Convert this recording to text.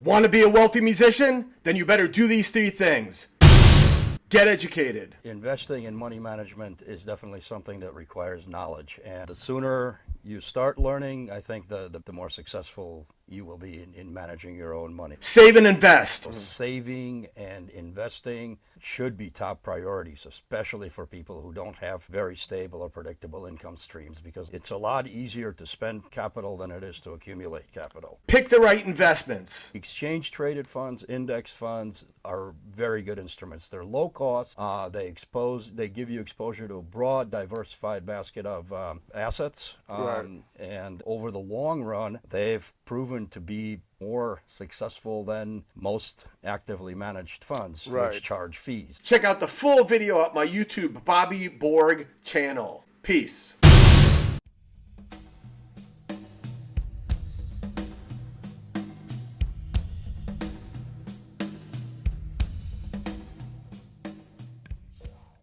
Want to be a wealthy musician? Then you better do these 3 things. Get educated. Investing in money management is definitely something that requires knowledge. And the sooner you start learning, I think the more successful you will be in managing your own money. Save and invest. Saving and investing should be top priorities, especially for people who don't have very stable or predictable income streams, because it's a lot easier to spend capital than it is to accumulate capital. Pick the right investments. Exchange traded funds, index funds are very good instruments. They're low cost. They give you exposure to a broad, diversified basket of assets. And over the long run, they've proven to be more successful than most actively managed funds, which charge fees. Check out the full video at my YouTube Bobby Borg channel. Peace.